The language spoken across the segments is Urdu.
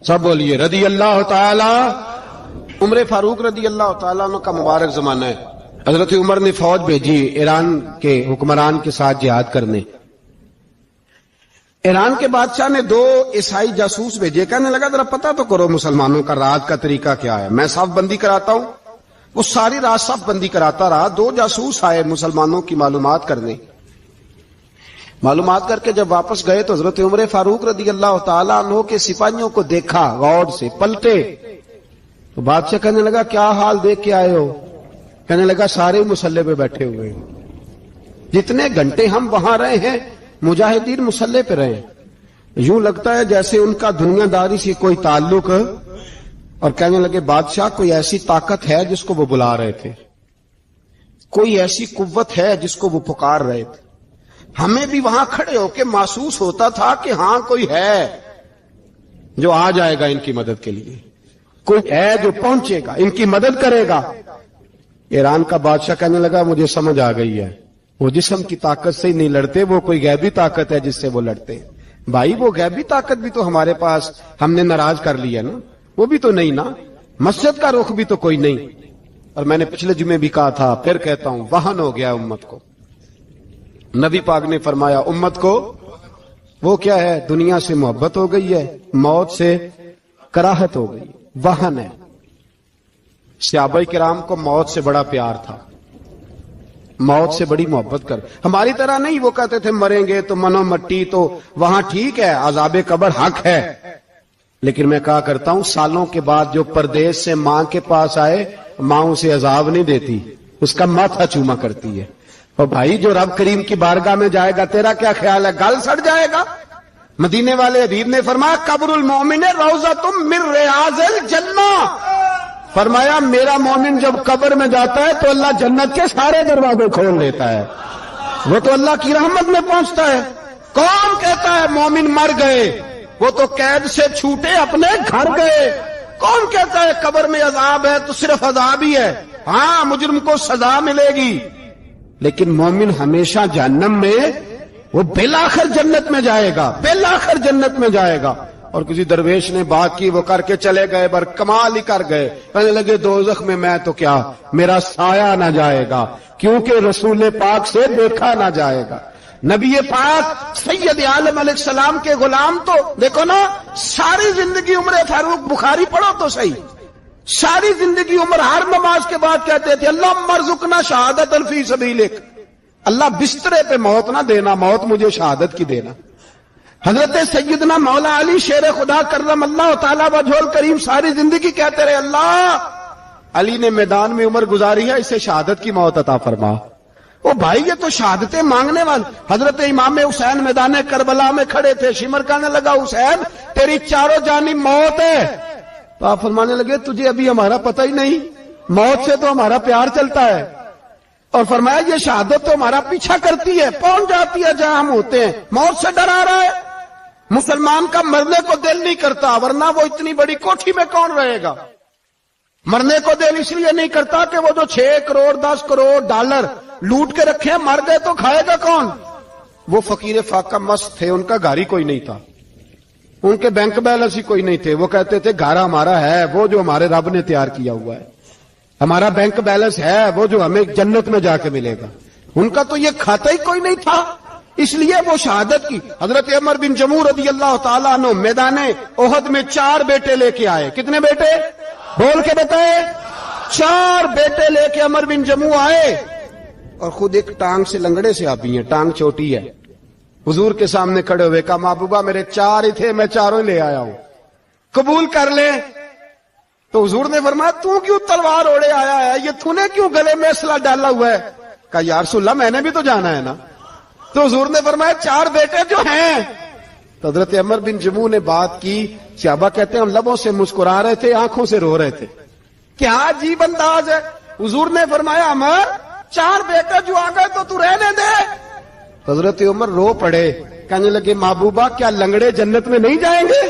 سب بولیے رضی اللہ تعالی. عمر فاروق رضی اللہ تعالیٰ عنہ کا مبارک زمانہ ہے. حضرت عمر نے فوج بھیجی ایران کے حکمران کے ساتھ جہاد کرنے. ایران کے بادشاہ نے 2 عیسائی جاسوس بھیجے. کہنے لگا ذرا پتہ تو کرو مسلمانوں کا رات کا طریقہ کیا ہے, میں صف بندی کراتا ہوں. وہ ساری رات صف بندی کراتا رہا. 2 جاسوس آئے مسلمانوں کی معلومات کرنے. معلومات کر کے جب واپس گئے تو حضرت عمر فاروق رضی اللہ تعالیٰ عنہ کے سپاہیوں کو دیکھا, غور سے پلٹے. تو بادشاہ کہنے لگا کیا حال دیکھ کے آئے ہو؟ کہنے لگا سارے مسلح پہ بیٹھے ہوئے ہیں. جتنے گھنٹے ہم وہاں رہے ہیں مجاہدین مسلح پہ رہے ہیں. یوں لگتا ہے جیسے ان کا دنیا داری سے کوئی تعلق. اور کہنے لگے بادشاہ کوئی ایسی طاقت ہے جس کو وہ بلا رہے تھے, کوئی ایسی قوت ہے جس کو وہ پکار رہے تھے. ہمیں بھی وہاں کھڑے ہو کے محسوس ہوتا تھا کہ ہاں کوئی ہے جو آ جائے گا ان کی مدد کے لیے, کوئی ہے جو پہنچے گا ان کی مدد کرے گا. ایران کا بادشاہ کہنے لگا مجھے سمجھ آ گئی ہے, وہ جسم کی طاقت سے ہی نہیں لڑتے, وہ کوئی غیبی طاقت ہے جس سے وہ لڑتے. بھائی وہ غیبی طاقت بھی تو ہمارے پاس ہم نے ناراض کر لیا نا, وہ بھی تو نہیں نا, مسجد کا رخ بھی تو کوئی نہیں. اور میں نے پچھلے جمعے بھی کہا تھا, پھر کہتا ہوں, وہن ہو گیا امت کو. نبی پاک نے فرمایا امت کو وہ کیا ہے, دنیا سے محبت ہو گئی ہے, موت سے کراہت ہو گئی, وہن ہے. صحابہ کرام کو موت سے بڑا پیار تھا, موت سے بڑی محبت کر. ہماری طرح نہیں, وہ کہتے تھے مریں گے تو منو مٹی, تو وہاں ٹھیک ہے عذاب قبر حق ہے. لیکن میں کہا کرتا ہوں سالوں کے بعد جو پردیس سے ماں کے پاس آئے, ماں اسے عذاب نہیں دیتی, اس کا ماتھا چوما کرتی ہے. اور بھائی جو رب کریم کی بارگاہ میں جائے گا تیرا کیا خیال ہے, گل سڑ جائے گا؟ مدینے والے حبیب نے فرمایا قبر المومن روضۃ من ریاض الجنہ. فرمایا میرا مومن جب قبر میں جاتا ہے تو اللہ جنت کے سارے دروازے کھول دیتا ہے, وہ تو اللہ کی رحمت میں پہنچتا ہے. کون کہتا ہے مومن مر گئے, وہ تو قید سے چھوٹے اپنے گھر گئے. کون کہتا ہے قبر میں عذاب ہے تو صرف عذاب ہی ہے, ہاں مجرم کو سزا ملے گی, لیکن مومن ہمیشہ جہنم میں, وہ بالآخر جنت میں جائے گا, بالآخر جنت میں جائے گا. اور کسی درویش نے بات کی, وہ کر کے چلے گئے, بر کمال ہی کر گئے. کہنے لگے دوزخ میں میں تو کیا, میرا سایہ نہ جائے گا, کیونکہ رسول پاک سے دیکھا نہ جائے گا. نبی پاک سید عالم علیہ السلام کے غلام تو دیکھو نا, ساری زندگی عمر فاروق بخاری پڑھو تو صحیح, ساری زندگی عمر ہر نماز کے بعد کہتے تھے اللہم ارزقنا شہادت فی سبیلک, اللہ بسترے پہ موت نہ دینا, موت مجھے شہادت کی دینا. حضرت سیدنا مولا علی شیر خدا کرم اللہ تعالی وجہ الکریم ساری زندگی کہتے رہے اللہ علی نے میدان میں عمر گزاری ہے, اسے شہادت کی موت عطا فرما. وہ بھائی یہ تو شہادتیں مانگنے والے. حضرت امام حسین میدان کربلا میں کھڑے تھے, شمر کہنے لگا حسین تیری چاروں جانب موت ہے. تو آپ فرمانے لگے تجھے ابھی ہمارا پتہ ہی نہیں, موت سے تو ہمارا پیار چلتا ہے. اور فرمایا یہ شہادت تو ہمارا پیچھا کرتی ہے, پہنچ جاتی ہے جہاں ہم ہوتے ہیں. موت سے ڈرا رہا ہے, مسلمان کا مرنے کو دل نہیں کرتا, ورنہ وہ اتنی بڑی کوٹھی میں کون رہے گا. مرنے کو دل اس لیے نہیں کرتا کہ وہ جو 6 کروڑ 10 کروڑ ڈالر لوٹ کے رکھے, مر گئے تو کھائے گا کون. وہ فقیر فاقہ مست تھے, ان کا گھر ہی کوئی نہیں تھا, ان کے بینک بیلنس ہی کوئی نہیں تھے. وہ کہتے تھے گھر ہمارا ہے وہ جو ہمارے رب نے تیار کیا ہوا ہے, ہمارا بینک بیلنس ہے وہ جو ہمیں جنت میں جا کے ملے گا. ان کا تو یہ کھاتا ہی کوئی نہیں تھا, اس لیے وہ شہادت کی. حضرت عمر بن جموع رضی اللہ تعالیٰ عنہ میدان احد میں 4 بیٹے لے کے آئے. کتنے بیٹے بول کے بتائے؟ 4 بیٹے لے کے عمر بن جموع آئے, اور خود ایک ٹانگ سے لنگڑے سے آبی ہیں, ٹانگ چھوٹی ہے. حضور کے سامنے کھڑے ہوئے کہا محبوبہ میرے 4 ہی تھے, میں 4 لے آیا ہوں, قبول کر لے. تو حضور نے فرمایا تو کیوں تلوار اوڑے آیا ہے, یہ تو نے کیوں گلے میں اسلحہ ڈالا ہوا ہے؟ کہا یا رسول اللہ میں نے بھی تو جانا ہے نا. تو حضور نے فرمایا 4 بیٹے جو ہیں. تو حضرت عمر بن جموع نے بات کی, صحابہ کہتے ہیں ہم لبوں سے مسکرا رہے تھے, آنکھوں سے رو رہے تھے. کیا عجیب انداز ہے. حضور نے فرمایا عمر 4 بیٹے جو آ گئے تو رہنے دے. حضرت عمر رو پڑے, کہنے لگے محبوبہ کیا لنگڑے جنت میں نہیں جائیں گے؟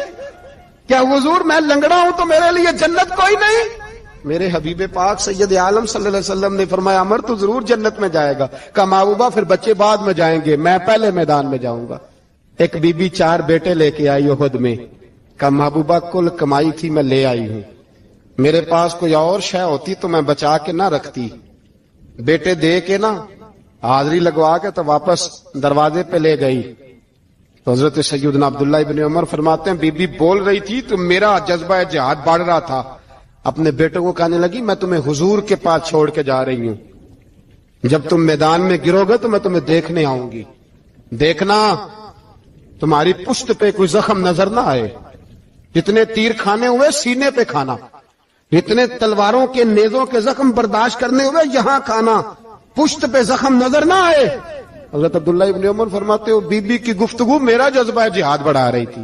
کیا حضور میں لنگڑا ہوں تو میرے لیے جنت کوئی نہیں؟ میرے حبیب پاک سید عالم صلی اللہ علیہ وسلم نے فرمایا عمر تو ضرور جنت میں جائے گا. کہا محبوبہ پھر بچے بعد میں جائیں گے, میں پہلے میدان میں جاؤں گا. ایک بی بی 4 بیٹے لے کے آئی احد میں, کہا محبوبہ کل کمائی تھی میں لے آئی ہوں, میرے پاس کوئی اور شے ہوتی تو میں بچا کے نہ رکھتی, بیٹے دے کے نا حاضری لگوا کے تو واپس دروازے پہ لے گئی. تو حضرت سیدنا عبداللہ ابن عمر فرماتے ہیں بی بی بول رہی تھی تو میرا جذبہ جہاد بڑھ رہا تھا, اپنے بیٹوں کو کہنے لگی میں تمہیں حضور کے پاس چھوڑ کے جا رہی ہوں, جب تم میدان میں گرو گے تو میں تمہیں دیکھنے آؤں گی, دیکھنا تمہاری پشت پہ کوئی زخم نظر نہ آئے, جتنے تیر کھانے ہوئے سینے پہ کھانا, اتنے تلواروں کے نیزوں کے زخم برداشت کرنے ہوئے یہاں کھانا, پشت پہ زخم نظر نہ آئے. حضرت عبداللہ ابن عمر فرماتے ہو بی بی کی گفتگو میرا جذبہ جہاد بڑھا رہی تھی.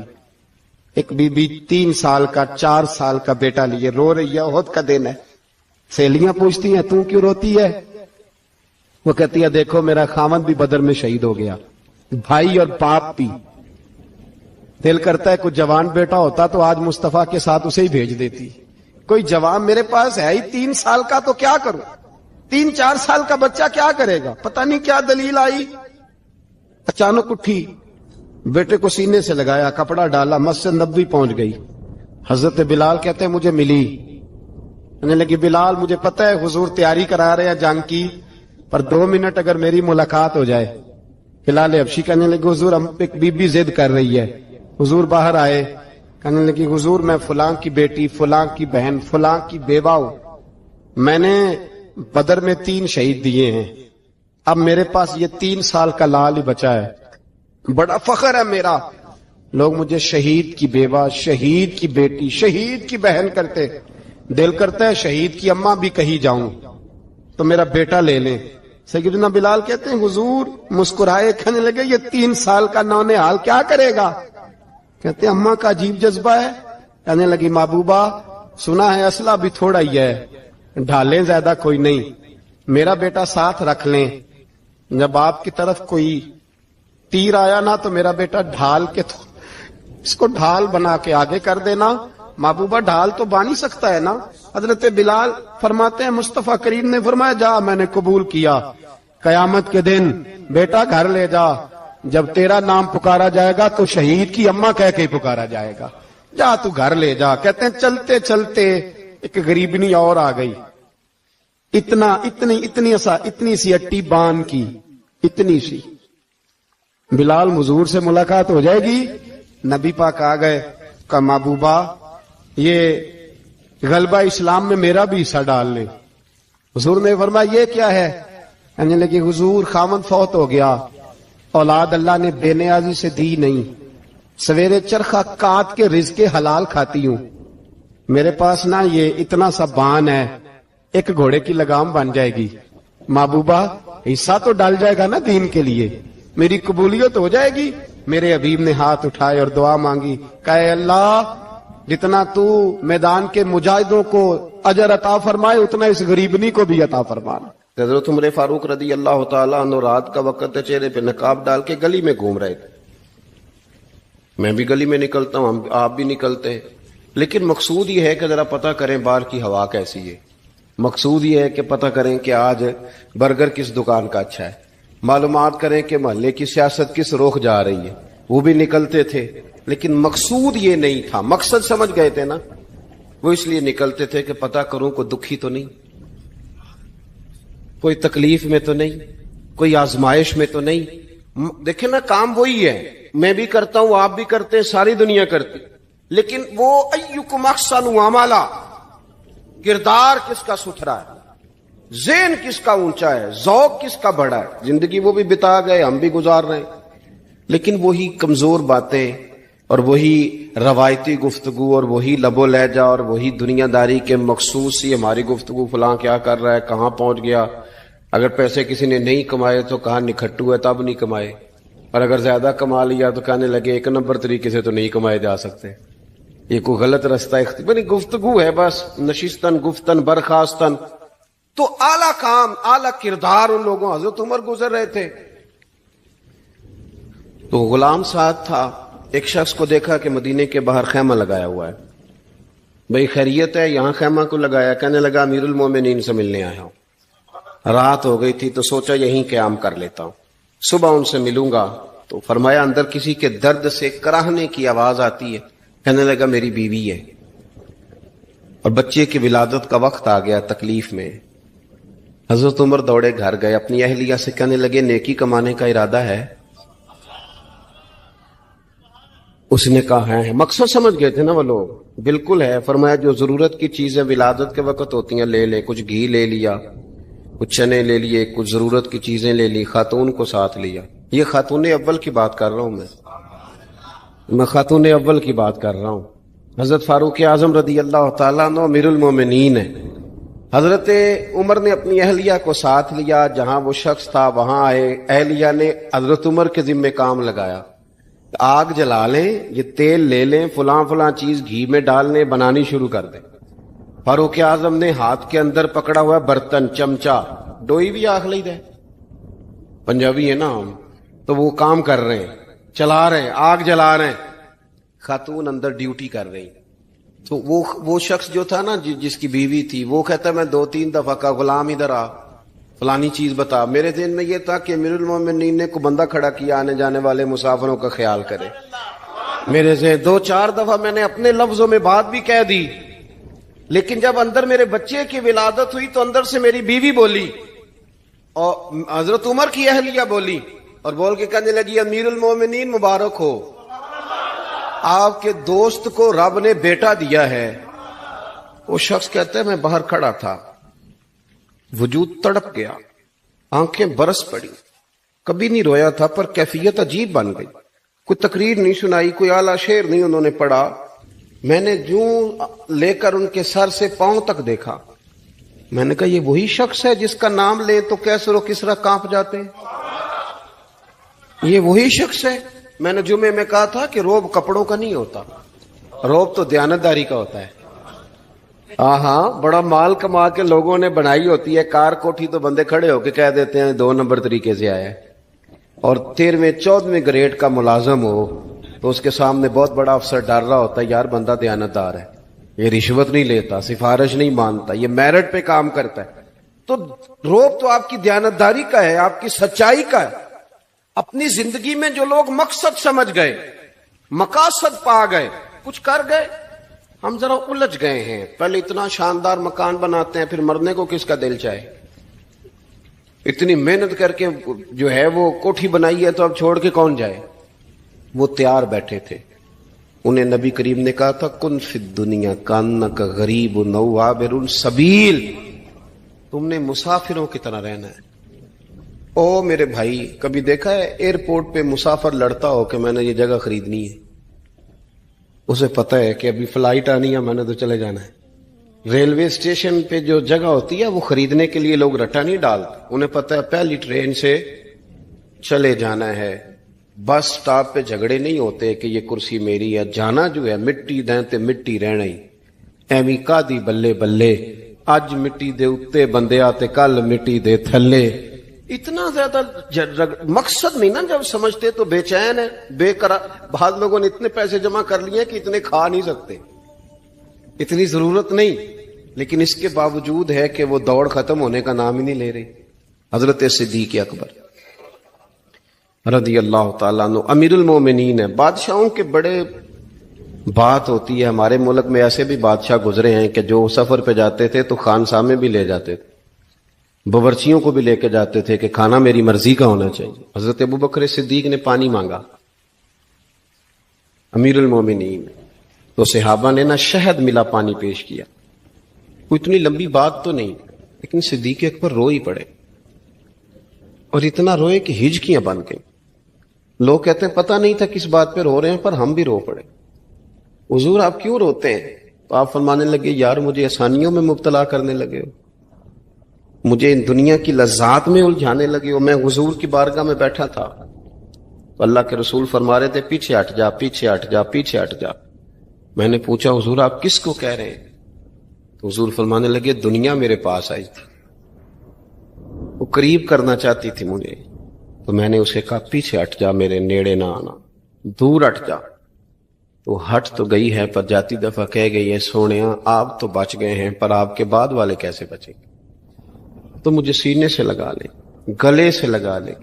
ایک بی بی 3 سال کا 4 سال کا بیٹا لیے رو رہی ہے, احد کا دن ہے, سہیلیاں پوچھتی ہیں تو کیوں روتی ہے؟ وہ کہتی ہے دیکھو میرا خاوند بھی بدر میں شہید ہو گیا, بھائی اور باپ بھی, دل کرتا ہے کوئی جوان بیٹا ہوتا تو آج مصطفیٰ کے ساتھ اسے ہی بھیج دیتی. کوئی جوان میرے پاس ہے ہی 3 سال کا تو کیا کروں, 3-4 سال کا بچہ کیا کرے گا؟ پتہ نہیں کیا دلیل آئی, اچانک اٹھی, بیٹے کو سینے سے لگایا, کپڑا ڈالا, مسجد نبوی پہنچ گئی. حضرت بلال کہتے ہیں مجھے ملی, کہنے لگی بلال مجھے پتہ ہے حضور تیاری کرا رہے ہیں جنگ کی, پر 2 منٹ اگر میری ملاقات ہو جائے. بلال حبشی کہنے لگے حضور ہم ایک بی بی ضد کر رہی ہے. حضور باہر آئے, کہنے لگی حضور میں فلاں کی بیٹی, فلاں کی بہن, فلاں کی بیوہ ہوں, میں نے بدر میں 3 شہید دیے ہیں, اب میرے پاس یہ 3 سال کا لال ہی بچا ہے, بڑا فخر ہے میرا, لوگ مجھے شہید کی بیوہ, شہید کی بیٹی, شہید کی بہن کرتے, دل کرتا ہے شہید کی اماں بھی کہیں جاؤں تو میرا بیٹا لے لیں. سیدنا بلال کہتے ہیں حضور مسکرائے, کہنے لگے یہ 3 سال کا نونہال کیا کرے گا؟ کہتے ہیں اماں کا عجیب جذبہ ہے. کہنے لگی محبوبہ سنا ہے اسلحہ بھی تھوڑا ہی ہے, ڈھالیں زیادہ کوئی نہیں, میرا بیٹا ساتھ رکھ لیں, جب آپ کی طرف کوئی تیر آیا نا تو میرا بیٹا ڈھال کے اس کو ڈھال بنا کے آگے کر دینا. محبوبہ ڈھال تو بان ہی سکتا ہے نا. حضرت بلال فرماتے ہیں مصطفیٰ کریم نے فرمایا جا میں نے قبول کیا, قیامت کے دن بیٹا گھر لے جا, جب تیرا نام پکارا جائے گا تو شہید کی اماں کہہ کے پکارا جائے گا, جا تو گھر لے جا. کہتے ہیں چلتے چلتے ایک غریبنی اور آ گئی, اتنی سی اٹی بان کی, اتنی سی. بلال حضور سے ملاقات ہو جائے گی. نبی پاک آ گئے, کہا محبوبہ یہ غلبہ اسلام میں میرا بھی حصہ ڈال لے. حضور نے فرمایا یہ کیا ہے؟ کہنے لگے حضور خاوند فوت ہو گیا, اولاد اللہ نے بے نیازی سے دی نہیں, سویرے چرخہ کاٹ کے رزق حلال کھاتی ہوں, میرے پاس نا یہ اتنا سا بان ہے, ایک گھوڑے کی لگام بن جائے گی. محبوبہ حصہ تو ڈال جائے گا نا دین کے لیے, میری قبولیت ہو جائے گی. میرے حبیب نے ہاتھ اٹھائے اور دعا مانگی, کہے اللہ جتنا تو میدان کے مجاہدوں کو اجر عطا فرمائے اتنا اس غریبنی کو بھی عطا فرمانا. حضرت عمر فاروق رضی اللہ تعالیٰ عنہ رات کا وقت چہرے پہ نقاب ڈال کے گلی میں گھوم رہے تھے. میں بھی گلی میں نکلتا ہوں, آپ بھی نکلتے ہیں, لیکن مقصود یہ ہے کہ ذرا پتہ کریں باہر کی ہوا کیسی ہے. مقصود یہ ہے کہ پتہ کریں کہ آج برگر کس دکان کا اچھا ہے, معلومات کریں کہ محلے کی سیاست کس رخ جا رہی ہے. وہ بھی نکلتے تھے, لیکن مقصود یہ نہیں تھا. مقصد سمجھ گئے تھے نا, وہ اس لیے نکلتے تھے کہ پتہ کروں کوئی دکھی تو نہیں, کوئی تکلیف میں تو نہیں, کوئی آزمائش میں تو نہیں. دیکھیں نا کام وہی ہے, میں بھی کرتا ہوں, آپ بھی کرتے ہیں, ساری دنیا کرتی, لیکن وہ ایکم احسن عملا, کردار کس کا ستھرا ہے, ذہن کس کا اونچا ہے, ذوق کس کا بڑا ہے. زندگی وہ بھی بتا گئے, ہم بھی گزار رہے ہیں, لیکن وہی کمزور باتیں اور وہی روایتی گفتگو اور وہی لب و لہجہ اور وہی دنیا داری کے مخصوص ہی ہماری گفتگو, فلاں کیا کر رہا ہے, کہاں پہنچ گیا. اگر پیسے کسی نے نہیں کمائے تو کہاں نکھٹو ہے تب نہیں کمائے, اور اگر زیادہ کما لیا تو کہنے لگے 1 نمبر طریقے سے تو نہیں کمائے جا سکتے. یہ کوئی غلط رستہ اختیار گفتگو ہے, بس نشستن گفتن برخاستن. تو اعلیٰ کام, اعلیٰ کردار ان لوگوں, حضرت عمر گزر رہے تھے تو غلام ساتھ تھا. ایک شخص کو دیکھا کہ مدینے کے باہر خیمہ لگایا ہوا ہے. بھئی خیریت ہے, یہاں خیمہ کو لگایا؟ کہنے لگا امیر المومنین سے ملنے آیا ہوں, رات ہو گئی تھی تو سوچا یہیں قیام کر لیتا ہوں, صبح ان سے ملوں گا. تو فرمایا اندر کسی کے درد سے کراہنے کی آواز آتی ہے, کہنے لگا میری بیوی ہے اور بچے کی ولادت کا وقت آ گیا، تکلیف میں۔ حضرت عمر دوڑے گھر گئے، اپنی اہلیہ سے کہنے لگے نیکی کمانے کا ارادہ ہے؟ اس نے کہا ہے۔ مقصد سمجھ گئے تھے نا وہ لوگ، بالکل ہے۔ فرمایا جو ضرورت کی چیزیں ولادت کے وقت ہوتی ہیں لے لے، کچھ گھی لے لیا، کچھ چنے لے لیے، کچھ ضرورت کی چیزیں لے لی، خاتون کو ساتھ لیا۔ یہ خاتون اول کی بات کر رہا ہوں میں خاتون اول کی بات کر رہا ہوں۔ حضرت فاروق اعظم رضی اللہ تعالیٰ عنہ امیر المومنین ہے۔ حضرت عمر نے اپنی اہلیہ کو ساتھ لیا، جہاں وہ شخص تھا وہاں آئے، اہلیہ نے حضرت عمر کے ذمہ کام لگایا، آگ جلا لیں، یہ تیل لے لیں، فلاں فلاں چیز گھی میں ڈال لیں، بنانی شروع کر دیں۔ فاروق اعظم نے ہاتھ کے اندر پکڑا ہوا برتن، چمچہ، ڈوئی بھی آخ لی دے، پنجابی ہے نا ہم، تو وہ کام کر رہے ہیں، چلا رہے ہیں، آگ جلا رہے ہیں، خاتون اندر ڈیوٹی کر رہی۔ تو وہ شخص جو تھا نا جس کی بیوی تھی، وہ کہتا میں 2-3 دفعہ کا غلام ادھر آ، فلانی چیز بتا۔ میرے ذہن میں یہ تھا کہ امیر المومنین نے کو بندہ کھڑا کیا آنے جانے والے مسافروں کا خیال کرے۔ میرے ذہن 2-4 دفعہ میں نے اپنے لفظوں میں بات بھی کہہ دی، لیکن جب اندر میرے بچے کی ولادت ہوئی تو اندر سے میری بیوی بولی اور حضرت عمر کی اہلیہ بولی اور بول کے کہنے لگی امیر المومنین مبارک ہو، آپ کے دوست کو رب نے بیٹا دیا ہے۔ وہ شخص کہتا ہے میں باہر کھڑا تھا، وجود تڑپ گیا، آنکھیں برس پڑی، کبھی نہیں رویا تھا پر کیفیت عجیب بن گئی، کوئی تقریر نہیں سنائی، کوئی اعلیٰ شعر نہیں انہوں نے پڑھا، میں نے جوں لے کر ان کے سر سے پاؤں تک دیکھا، میں نے کہا یہ وہی شخص ہے جس کا نام لے تو کیسر و کسرا کانپ جاتے ہیں، یہ وہی شخص ہے۔ میں نے جمعے میں کہا تھا کہ روب کپڑوں کا نہیں ہوتا، روب تو دیانتداری کا ہوتا ہے۔ ہاں بڑا مال کما کے لوگوں نے بنائی ہوتی ہے کار کوٹھی، تو بندے کھڑے ہو کے کہہ دیتے ہیں 2 نمبر طریقے سے آیا ہے، اور 13ویں-14ویں گریڈ کا ملازم ہو تو اس کے سامنے بہت بڑا افسر ڈر رہا ہوتا ہے یار بندہ دیانتدار ہے، یہ رشوت نہیں لیتا، سفارش نہیں مانتا، یہ میرٹ پہ کام کرتا ہے۔ تو روب تو آپ کی دیانتداری کا ہے، آپ کی سچائی کا ہے۔ اپنی زندگی میں جو لوگ مقصد سمجھ گئے، مقاصد پا گئے، کچھ کر گئے، ہم ذرا الجھ گئے ہیں۔ پہلے اتنا شاندار مکان بناتے ہیں، پھر مرنے کو کس کا دل چاہے؟ اتنی محنت کر کے جو ہے وہ کوٹھی بنائی ہے تو اب چھوڑ کے کون جائے؟ وہ تیار بیٹھے تھے، انہیں نبی کریم نے کہا تھا کن فی الدنیا کانک غریب نو عابر السبیل، تم نے مسافروں کی طرح رہنا ہے۔ او میرے بھائی، کبھی دیکھا ہے ایئرپورٹ پہ مسافر لڑتا ہو کہ میں نے یہ جگہ خریدنی ہے؟ اسے پتہ ہے کہ ابھی فلائٹ آنی ہے، میں نے تو چلے جانا ہے۔ ریلوے اسٹیشن پہ جو جگہ ہوتی ہے وہ خریدنے کے لیے لوگ رٹا نہیں ڈالتے، انہیں پتہ ہے پہلی ٹرین سے چلے جانا ہے۔ بس سٹاپ پہ جھگڑے نہیں ہوتے کہ یہ کرسی میری ہے، جانا جو ہے مٹی دیں تے مٹی رہنا ہی، ایویں کادی بلے بلے، اج مٹی دے اتے بندے آتے کل مٹی دے تھلے۔ اتنا زیادہ مقصد نہیں نا جب سمجھتے تو بے چین ہے، بے قرار۔ بعض لوگوں نے اتنے پیسے جمع کر لیے کہ اتنے کھا نہیں سکتے، اتنی ضرورت نہیں، لیکن اس کے باوجود ہے کہ وہ دوڑ ختم ہونے کا نام ہی نہیں لے رہی۔ حضرت صدیق اکبر رضی اللہ تعالیٰ عنہ امیر المومنین ہے۔ بادشاہوں کے بڑے بات ہوتی ہے، ہمارے ملک میں ایسے بھی بادشاہ گزرے ہیں کہ جو سفر پہ جاتے تھے تو خانسامے بھی لے جاتے تھے، باورچیوں کو بھی لے کے جاتے تھے کہ کھانا میری مرضی کا ہونا چاہیے۔ حضرت ابوبکر صدیق نے پانی مانگا، امیر المومنین، تو صحابہ نے نا شہد ملا پانی پیش کیا۔ کوئی اتنی لمبی بات تو نہیں، لیکن صدیق اکبر رو ہی پڑے، اور اتنا روئے کہ ہجکیاں بن گئیں۔ لوگ کہتے ہیں پتہ نہیں تھا کس بات پہ رو رہے ہیں، پر ہم بھی رو پڑے۔ حضور آپ کیوں روتے ہیں؟ تو آپ فرمانے لگے یار مجھے آسانیوں میں مبتلا کرنے لگے ہو، مجھے ان دنیا کی لذات میں الجھانے لگے ہو۔ میں حضور کی بارگاہ میں بیٹھا تھا تو اللہ کے رسول فرما رہے تھے پیچھے ہٹ جا، پیچھے ہٹ جا، پیچھے ہٹ جا۔ میں نے پوچھا حضور آپ کس کو کہہ رہے ہیں؟ تو حضور فرمانے لگے دنیا میرے پاس آئی تھی، وہ قریب کرنا چاہتی تھی مجھے، تو میں نے اسے کہا پیچھے ہٹ جا، میرے نیڑے نہ آنا، دور ہٹ جا۔ تو ہٹ تو گئی ہے، پر جاتی دفعہ کہہ گئی ہے سونیا آپ تو بچ گئے ہیں، پر آپ کے بعد والے کیسے بچیں گے؟ تو مجھے سینے سے لگا لے، گلے سے لگا لے،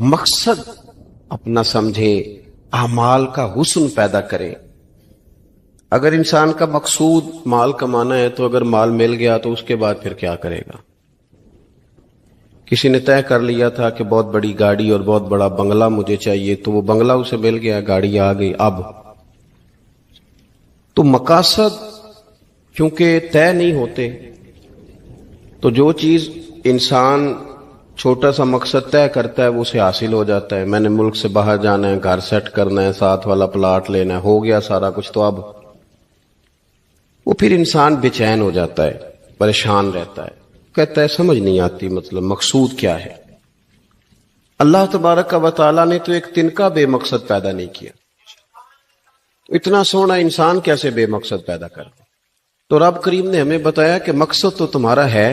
مقصد اپنا سمجھے، اعمال کا حسن پیدا کرے۔ اگر انسان کا مقصود مال کمانا ہے تو اگر مال مل گیا تو اس کے بعد پھر کیا کرے گا؟ کسی نے طے کر لیا تھا کہ بہت بڑی گاڑی اور بہت بڑا بنگلہ مجھے چاہیے، تو وہ بنگلہ اسے مل گیا، گاڑی آ گئی، اب تو مقاصد کیونکہ طے نہیں ہوتے، تو جو چیز انسان چھوٹا سا مقصد طے کرتا ہے وہ اسے حاصل ہو جاتا ہے۔ میں نے ملک سے باہر جانا ہے، گھر سیٹ کرنا ہے، ساتھ والا پلاٹ لینا ہے، ہو گیا سارا کچھ، تو اب وہ پھر انسان بے چین ہو جاتا ہے، پریشان رہتا ہے، کہتا ہے سمجھ نہیں آتی مطلب مقصود کیا ہے۔ اللہ تبارک و تعالیٰ نے تو ایک تنکا بے مقصد پیدا نہیں کیا، اتنا سونا انسان کیسے بے مقصد پیدا کر دے؟ تو رب کریم نے ہمیں بتایا کہ مقصد تو تمہارا ہے،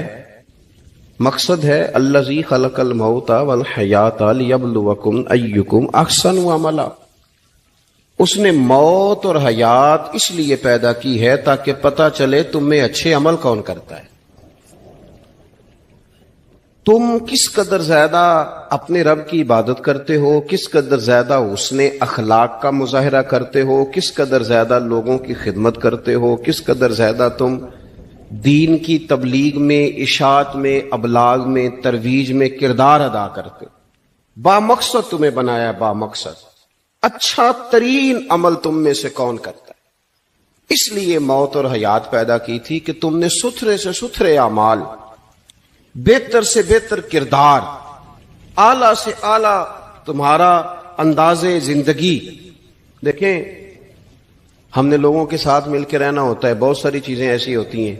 مقصد ہے الذی خلق الموت والحیات لیبلوکم ایکم احسن عملا، اس نے موت اور حیات اس لیے پیدا کی ہے تاکہ پتہ چلے تم میں اچھے عمل کون کرتا ہے، تم کس قدر زیادہ اپنے رب کی عبادت کرتے ہو، کس قدر زیادہ حسن اخلاق کا مظاہرہ کرتے ہو، کس قدر زیادہ لوگوں کی خدمت کرتے ہو، کس قدر زیادہ تم دین کی تبلیغ میں، اشاعت میں، ابلاغ میں، ترویج میں کردار ادا کرتے ہو۔ با مقصد تمہیں بنایا، با مقصد اچھا ترین عمل تم میں سے کون کرتا ہے، اس لیے موت اور حیات پیدا کی تھی کہ تم نے ستھرے سے ستھرے اعمال، بہتر سے بہتر کردار، اعلیٰ سے اعلیٰ تمہارا انداز زندگی۔ دیکھیں ہم نے لوگوں کے ساتھ مل کے رہنا ہوتا ہے، بہت ساری چیزیں ایسی ہوتی ہیں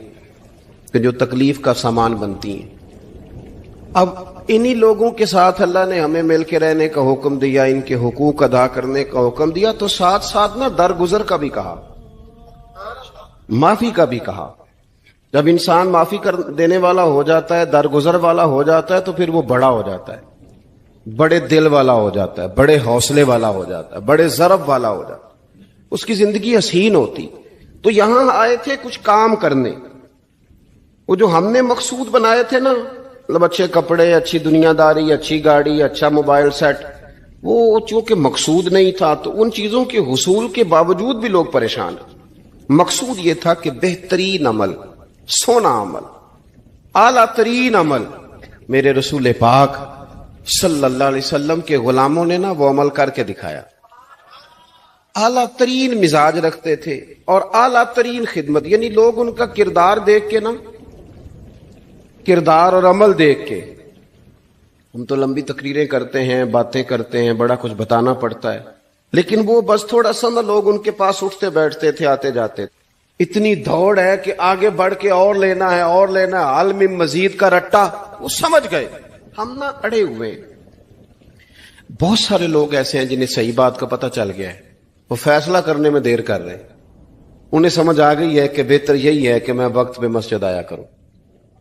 کہ جو تکلیف کا سامان بنتی ہیں۔ اب انہی لوگوں کے ساتھ اللہ نے ہمیں مل کے رہنے کا حکم دیا، ان کے حقوق ادا کرنے کا حکم دیا، تو ساتھ ساتھ نا درگزر کا بھی کہا، معافی کا بھی کہا۔ جب انسان معافی کر دینے والا ہو جاتا ہے، درگزر والا ہو جاتا ہے، تو پھر وہ بڑا ہو جاتا ہے، بڑے دل والا ہو جاتا ہے، بڑے حوصلے والا ہو جاتا ہے، بڑے ضرب والا ہو جاتا ہے، اس کی زندگی حسین ہوتی۔ تو یہاں آئے تھے کچھ کام کرنے، وہ جو ہم نے مقصود بنائے تھے نا، مطلب اچھے کپڑے، اچھی دنیا داری، اچھی گاڑی، اچھا موبائل سیٹ، وہ چونکہ مقصود نہیں تھا تو ان چیزوں کے حصول کے باوجود بھی لوگ پریشان ہیں۔ مقصود یہ تھا کہ بہترین عمل، سونا عمل، اعلیٰ ترین عمل میرے رسول پاک صلی اللہ علیہ وسلم کے غلاموں نے نا وہ عمل کر کے دکھایا۔ اعلیٰ ترین مزاج رکھتے تھے اور اعلیٰ ترین خدمت، یعنی لوگ ان کا کردار دیکھ کے نا، کردار اور عمل دیکھ کے، ہم تو لمبی تقریریں کرتے ہیں، باتیں کرتے ہیں، بڑا کچھ بتانا پڑتا ہے، لیکن وہ بس تھوڑا سا نا لوگ ان کے پاس اٹھتے بیٹھتے تھے، آتے جاتے تھے۔ اتنی دوڑ ہے کہ آگے بڑھ کے اور لینا ہے، اور لینا ہے، عالم مزید کا رٹا، وہ سمجھ گئے، ہم نہ اڑے ہوئے۔ بہت سارے لوگ ایسے ہیں جنہیں صحیح بات کا پتہ چل گیا ہے، وہ فیصلہ کرنے میں دیر کر رہے ہیں، انہیں سمجھ آ گئی ہے کہ بہتر یہی ہے کہ میں وقت پہ مسجد آیا کروں،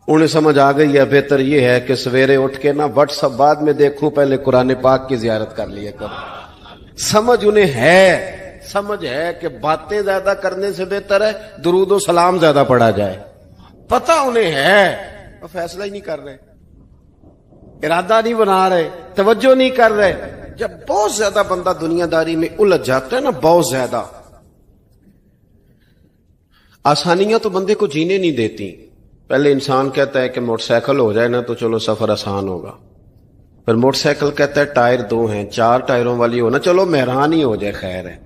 انہیں سمجھ آ گئی ہے بہتر یہ ہے کہ سویرے اٹھ کے نا واٹس ایپ بعد میں دیکھوں، پہلے قرآن پاک کی زیارت کر لیا کروں۔ سمجھ انہیں ہے، سمجھ ہے کہ باتیں زیادہ کرنے سے بہتر ہے درود و سلام زیادہ پڑھا جائے، پتہ انہیں ہے، وہ فیصلہ ہی نہیں کر رہے، ارادہ نہیں بنا رہے، توجہ نہیں کر رہے۔ جب بہت زیادہ بندہ دنیا داری میں الجھ جاتا ہے نا، بہت زیادہ، آسانیاں تو بندے کو جینے نہیں دیتی۔ پہلے انسان کہتا ہے کہ موٹر سائیکل ہو جائے نا تو چلو سفر آسان ہوگا، پھر موٹر سائیکل کہتا ہے ٹائر 2 ہیں، 4 ٹائروں والی ہونا، چلو مہران ہی ہو جائے خیر ہے،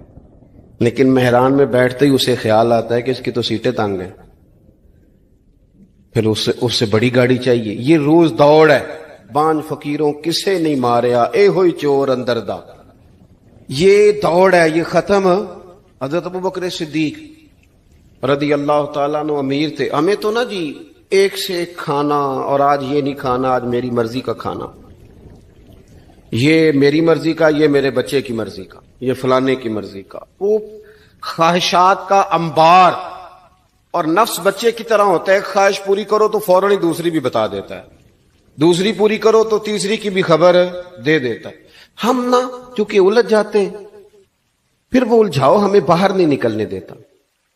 لیکن مہران میں بیٹھتے ہی اسے خیال آتا ہے کہ اس کی تو سیٹیں تنگ ہیں، پھر اس سے بڑی گاڑی چاہیے۔ یہ روز دوڑ ہے، بانج فقیروں کسے نہیں ماریا، اے ہوئی چور اندر دا، یہ دوڑ ہے، یہ ختم۔ حضرت ابوبکر صدیق رضی اللہ تعالیٰ عنہ امیر تھے، ہمیں تو نا جی ایک سے ایک کھانا، اور آج یہ نہیں کھانا، آج میری مرضی کا کھانا، یہ میری مرضی کا، یہ میرے بچے کی مرضی کا، یہ فلانے کی مرضی کا، وہ خواہشات کا انبار۔ اور نفس بچے کی طرح ہوتا ہے، ایک خواہش پوری کرو تو فوراً ہی دوسری بھی بتا دیتا ہے، دوسری پوری کرو تو تیسری کی بھی خبر دے دیتا ہے۔ ہم نا چونکہ الجھ جاتے ہیں، پھر وہ الجھاؤ ہمیں باہر نہیں نکلنے دیتا۔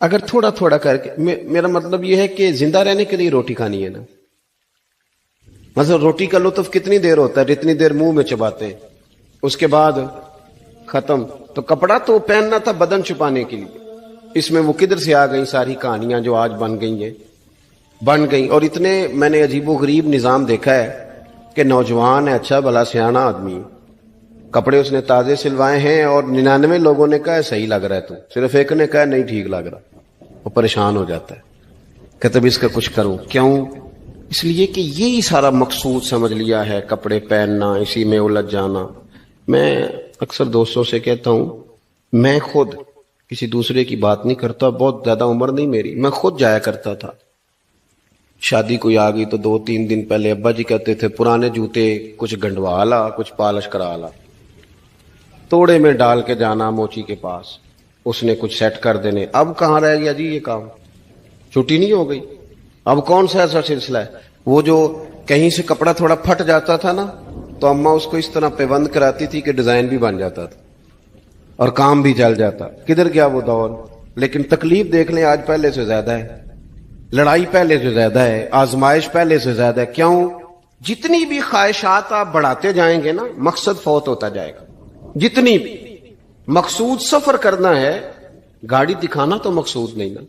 اگر تھوڑا تھوڑا کر کے، میرا مطلب یہ ہے کہ زندہ رہنے کے لیے روٹی کھانی ہے نا، مثلا روٹی کا لطف کتنی دیر ہوتا ہے، جتنی دیر منہ میں چباتے ہیں، اس کے بعد ختم۔ تو کپڑا تو پہننا تھا بدن چھپانے کے لیے، اس میں وہ کدھر سے آ گئی ساری کہانیاں جو آج بن گئی. اور اتنے میں نے عجیب و غریب نظام دیکھا ہے کہ نوجوان ہے، اچھا بھلا سیانا آدمی، کپڑے اس نے تازے سلوائے ہیں اور 99 لوگوں نے کہا صحیح لگ رہا ہے، تو صرف ایک نے کہا نہیں ٹھیک لگ رہا. وہ پریشان ہو جاتا ہے، کہتے بھی اس کا کچھ کروں. کیوں؟ اس لیے کہ یہی سارا مقصود سمجھ لیا ہے، کپڑے پہننا، اسی میں الجھ جانا. میں اکثر دوستوں سے کہتا ہوں، میں خود کسی دوسرے کی بات نہیں کرتا، بہت زیادہ عمر نہیں میری، میں خود جایا کرتا تھا. شادی کوئی آ گئی تو 2-3 دن پہلے ابا جی کہتے تھے پرانے جوتے کچھ گنڈوا لا، کچھ پالش کرا لا، توڑے میں ڈال کے جانا موچی کے پاس، اس نے کچھ سیٹ کر دینے. اب کہاں رہ گیا جی یہ کام؟ چھٹی نہیں ہو گئی. اب کون سا ایسا سلسلہ ہے؟ وہ جو کہیں سے کپڑا تھوڑا پھٹ جاتا تھا نا، تو اماں اس کو اس طرح پیوند کراتی تھی کہ ڈیزائن بھی بن جاتا تھا اور کام بھی چل جاتا. کدھر گیا وہ دور؟ لیکن تکلیف دیکھ لیں آج پہلے سے زیادہ ہے، لڑائی پہلے سے زیادہ ہے، آزمائش پہلے سے زیادہ ہے. کیوں؟ جتنی بھی خواہشات آپ بڑھاتے جائیں گے نا، مقصد فوت ہوتا جائے گا. جتنی بھی مقصود سفر کرنا ہے، گاڑی دکھانا تو مقصود نہیں نا،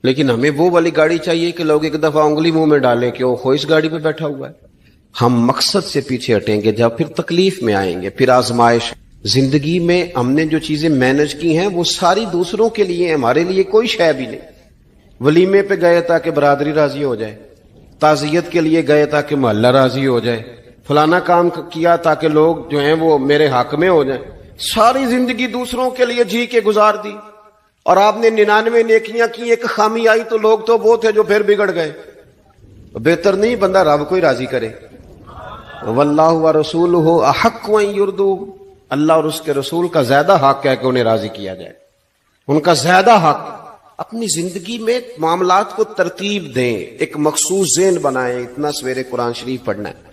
لیکن ہمیں وہ والی گاڑی چاہیے کہ لوگ ایک دفعہ انگلی منہ میں ڈالیں کہ وہ خو اس گاڑی پہ بیٹھا ہوا ہے. ہم مقصد سے پیچھے ہٹیں گے جب پھر تکلیف میں آئیں گے، پھر آزمائش. زندگی میں ہم نے جو چیزیں مینج کی ہیں وہ ساری دوسروں کے لیے، ہمارے لیے کوئی شے بھی نہیں. ولیمے پہ گئے تاکہ برادری راضی ہو جائے، تعزیت کے لیے گئے تاکہ محلہ راضی ہو جائے، فلانا کام کیا تاکہ لوگ جو ہیں وہ میرے حق میں ہو جائیں. ساری زندگی دوسروں کے لیے جی کے گزار دی، اور آپ نے 99 نیکیاں کی، ایک خامی آئی تو لوگ تو وہ تھے جو پھر بگڑ گئے. بہتر نہیں بندہ رب کو ہی راضی کرے. واللہ ورسولہ احق ان یرضوہ، اللہ اور اس کے رسول کا زیادہ حق ہے کہ انہیں راضی کیا جائے، ان کا زیادہ حق. اپنی زندگی میں معاملات کو ترتیب دیں، ایک مخصوص ذہن بنائیں. اتنا سویرے قرآن شریف پڑھنا ہے،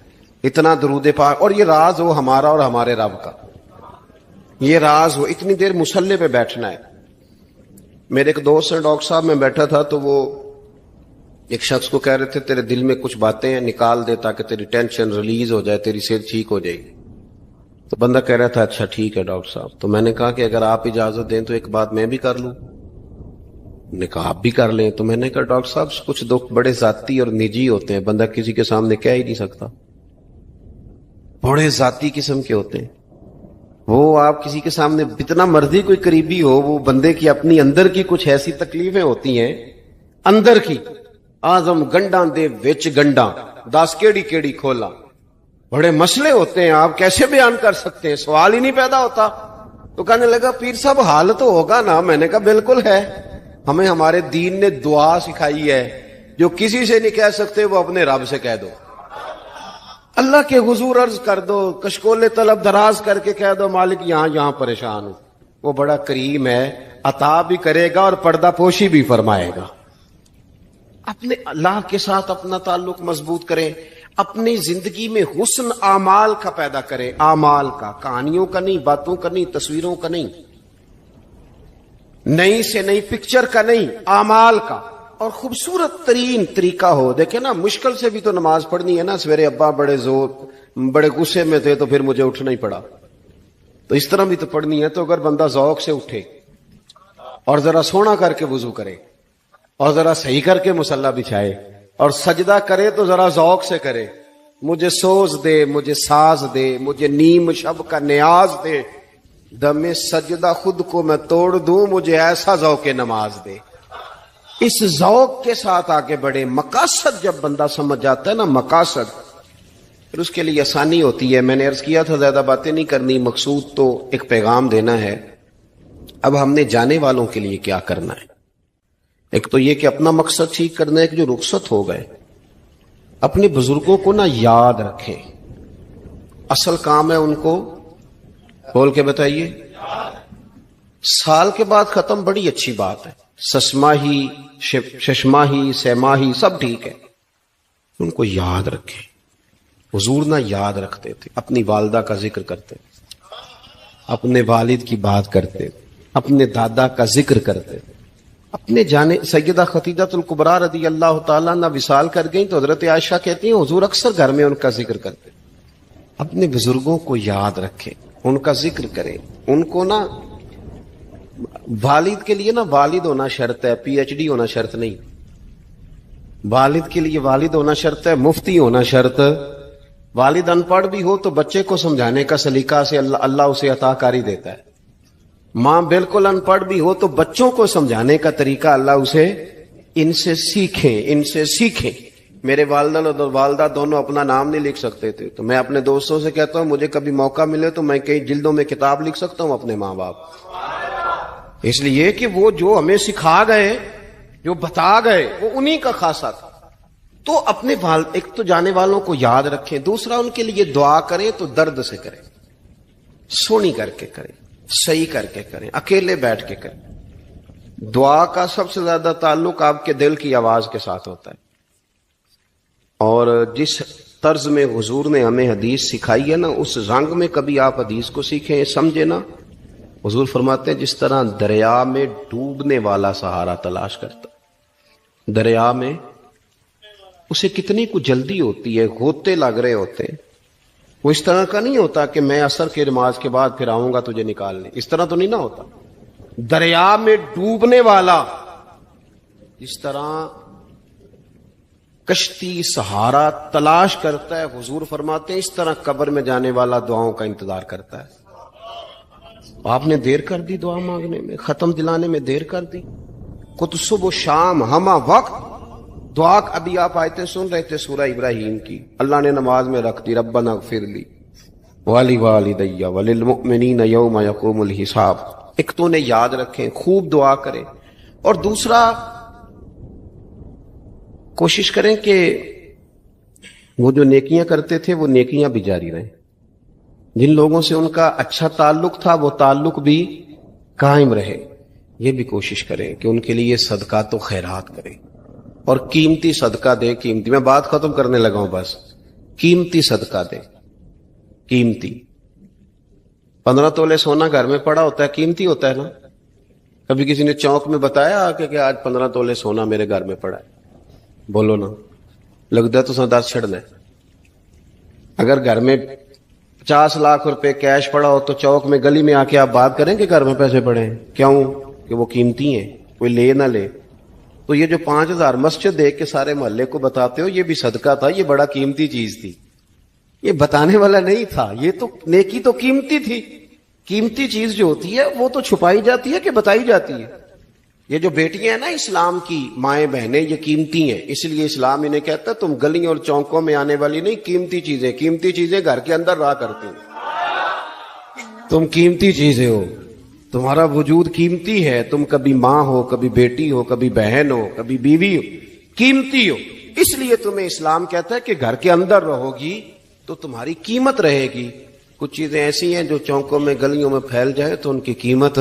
اتنا درود پاک، اور یہ راز ہو ہمارا اور ہمارے رب کا، یہ راز ہو. اتنی دیر مصلی پہ بیٹھنا ہے. میرے ایک دوست ہیں ڈاکٹر صاحب، میں بیٹھا تھا تو وہ ایک شخص کو کہہ رہے تھے تیرے دل میں کچھ باتیں ہیں، نکال دے تاکہ تیری ٹینشن ریلیز ہو جائے، تیری صحت ٹھیک ہو جائے گی. تو بندہ کہہ رہا تھا اچھا ٹھیک ہے ڈاکٹر صاحب. تو میں نے کہا کہ اگر آپ اجازت دیں تو ایک بات میں بھی کر لوں. نے کہا آپ بھی کر لیں. تو میں نے کہا ڈاکٹر صاحب کچھ دکھ بڑے ذاتی اور نجی ہوتے ہیں، بندہ کسی کے سامنے کہہ ہی نہیں سکتا، بڑے ذاتی قسم کے ہوتے ہیں. وہ آپ کسی کے سامنے جتنا مرضی کوئی قریبی ہو، وہ بندے کی اپنی اندر کی کچھ ایسی تکلیفیں ہوتی ہیں اندر کی. آزم گنڈاں دے وچ گنڈاں 10 کیڑی کھولا، بڑے مسئلے ہوتے ہیں، آپ کیسے بیان کر سکتے ہیں؟ سوال ہی نہیں پیدا ہوتا. تو کہنے لگا پیر صاحب حال تو ہوگا نا. میں نے کہا بالکل ہے. ہمیں ہمارے دین نے دعا سکھائی ہے، جو کسی سے نہیں کہہ سکتے وہ اپنے رب سے کہہ دو. اللہ کے حضور عرض کر دو، کشکول طلب دراز کر کے کہہ دو مالک یہاں پریشان ہوں. وہ بڑا کریم ہے، عطا بھی کرے گا اور پردہ پوشی بھی فرمائے گا. اپنے اللہ کے ساتھ اپنا تعلق مضبوط کریں. اپنی زندگی میں حسن اعمال کا پیدا کریں، اعمال کا، کہانیوں کا نہیں، باتوں کا نہیں، تصویروں کا نہیں، نئی سے نئی پکچر کا نہیں، اعمال کا. اور خوبصورت ترین طریقہ ہو. دیکھیں نا، مشکل سے بھی تو نماز پڑھنی ہے نا. سویرے ابا بڑے غصے میں تھے تو پھر مجھے اٹھنا ہی پڑا، تو اس طرح بھی تو پڑھنی ہے. تو اگر بندہ ذوق سے اٹھے اور ذرا سونا کر کے وضو کرے اور ذرا صحیح کر کے مصلی بچھائے اور سجدہ کرے تو ذرا ذوق سے کرے. مجھے سوز دے، مجھے ساز دے، مجھے نیم شب کا نیاز دے، دم سجدہ خود کو میں توڑ دوں، مجھے ایسا ذوق نماز دے. اس ذوق کے ساتھ آگے بڑھے. مقاصد جب بندہ سمجھ جاتا ہے نا، مقاصد، پھر اس کے لیے آسانی ہوتی ہے. میں نے عرض کیا تھا زیادہ باتیں نہیں کرنی، مقصود تو ایک پیغام دینا ہے. اب ہم نے جانے والوں کے لیے کیا کرنا ہے؟ ایک تو یہ کہ اپنا مقصد ٹھیک کرنا ہے کہ جو رخصت ہو گئے اپنے بزرگوں کو نا یاد رکھیں. اصل کام ہے ان کو بول کے بتائیے. سال کے بعد ختم، بڑی اچھی بات ہے. سسماہی، ششماہی، سیماہی سب ٹھیک ہے، ان کو یاد رکھیں. حضور نہ یاد رکھتے تھے، اپنی والدہ کا ذکر کرتے، اپنے والد کی بات کرتے، اپنے دادا کا ذکر کرتے. اپنے جانے سیدہ خدیجہ الکبریٰ رضی اللہ تعالیٰ عنہ وصال کر گئیں تو حضرت عائشہ کہتی ہیں حضور اکثر گھر میں ان کا ذکر کرتے. اپنے بزرگوں کو یاد رکھیں، ان کا ذکر کریں. ان کو نا والد کے لیے نا والد ہونا شرط ہے، پی ایچ ڈی ہونا شرط نہیں. والد کے لیے والد ہونا شرط ہے، مفتی ہونا شرط. والد ان پڑھ بھی ہو تو بچے کو سمجھانے کا سلیقہ سے اللہ اسے عطا کاری دیتا ہے. ماں بالکل ان پڑھ بھی ہو تو بچوں کو سمجھانے کا طریقہ اللہ اسے ان سے سیکھیں. میرے والدہ اور والدہ دونوں اپنا نام نہیں لکھ سکتے تھے، تو میں اپنے دوستوں سے کہتا ہوں مجھے کبھی موقع ملے تو میں کئی جلدوں میں کتاب لکھ سکتا ہوں اپنے ماں باپ. اس لیے کہ وہ جو ہمیں سکھا گئے، جو بتا گئے، وہ انہی کا خاصہ تھا. تو اپنے ایک تو جانے والوں کو یاد رکھیں، دوسرا ان کے لیے دعا کریں تو درد سے کریں، سونی کر کے کریں، صحیح کر کے کریں، اکیلے بیٹھ کے کریں. دعا کا سب سے زیادہ تعلق آپ کے دل کی آواز کے ساتھ ہوتا ہے. اور جس طرز میں حضور نے ہمیں حدیث سکھائی ہے نا، اس رنگ میں کبھی آپ حدیث کو سیکھیں، سمجھے نا. حضور فرماتے ہیں جس طرح دریا میں ڈوبنے والا سہارا تلاش کرتا، دریا میں اسے کتنی کو جلدی ہوتی ہے، غوطے لگ رہے ہوتے ہیں. وہ اس طرح کا نہیں ہوتا کہ میں عصر کی نماز کے بعد پھر آؤں گا تجھے نکالنے، اس طرح تو نہیں نہ ہوتا. دریا میں ڈوبنے والا اس طرح کشتی سہارا تلاش کرتا ہے، حضور فرماتے ہیں اس طرح قبر میں جانے والا دعاؤں کا انتظار کرتا ہے. آپ نے دیر کر دی دعا مانگنے میں، ختم دلانے میں دیر کر دی. خود صبح و شام ہمہ وقت دعا. ابھی آپ آیتیں سن رہے تھے سورہ ابراہیم کی، اللہ نے نماز میں رکھ دی ربنا اغفر لی ولی وللمؤمنین یوم یقوم الحساب. ایک تو انہیں یاد رکھیں، خوب دعا کریں، اور دوسرا کوشش کریں کہ وہ جو نیکیاں کرتے تھے وہ نیکیاں بھی جاری رہیں. جن لوگوں سے ان کا اچھا تعلق تھا وہ تعلق بھی قائم رہے. یہ بھی کوشش کریں کہ ان کے لیے صدقات و خیرات کریں، اور قیمتی صدقہ دے. قیمتی، میں بات ختم کرنے لگا ہوں بس. قیمتی صدقہ دے، قیمتی. 15 تولے سونا گھر میں پڑا ہوتا ہے، قیمتی ہوتا ہے نا. کبھی کسی نے چوک میں بتایا کہ آج 15 تولے سونا میرے گھر میں پڑا ہے؟ بولو نا، لگتا ہے تو 10 چھڑنا ہے. اگر گھر میں 50 لاکھ روپے کیش پڑا ہو تو چوک میں گلی میں آ کے آپ بات کریں کہ گھر میں پیسے پڑے ہیں؟ کیوں؟ کہ وہ قیمتی ہیں، کوئی لے نہ لے. تو یہ جو 5000 مسجد دیکھ کے سارے محلے کو بتاتے ہو، یہ بھی صدقہ تھا، یہ بڑا قیمتی چیز تھی. یہ بتانے والا نہیں تھا، یہ تو نیکی تو قیمتی تھی. قیمتی چیز جو ہوتی ہے وہ تو چھپائی جاتی ہے کہ بتائی جاتی ہے. یہ جو بیٹیاں ہیں نا اسلام کی، مائیں بہنیں، یہ قیمتی ہیں. اس لیے اسلام انہیں کہتا ہے تم گلیوں اور چوکوں میں آنے والی نہیں، قیمتی چیزیں. قیمتی چیزیں گھر کے اندر رہا کرتی ہیں. تم قیمتی چیزیں ہو، تمہارا وجود قیمتی ہے. تم کبھی ماں ہو، کبھی بیٹی ہو، کبھی بہن ہو، کبھی بیوی ہو، قیمتی ہو. اس لیے تمہیں اسلام کہتا ہے کہ گھر کے اندر رہو گی تو تمہاری قیمت رہے گی. کچھ چیزیں ایسی ہیں جو چوکوں میں گلیوں میں پھیل جائے تو ان کی قیمت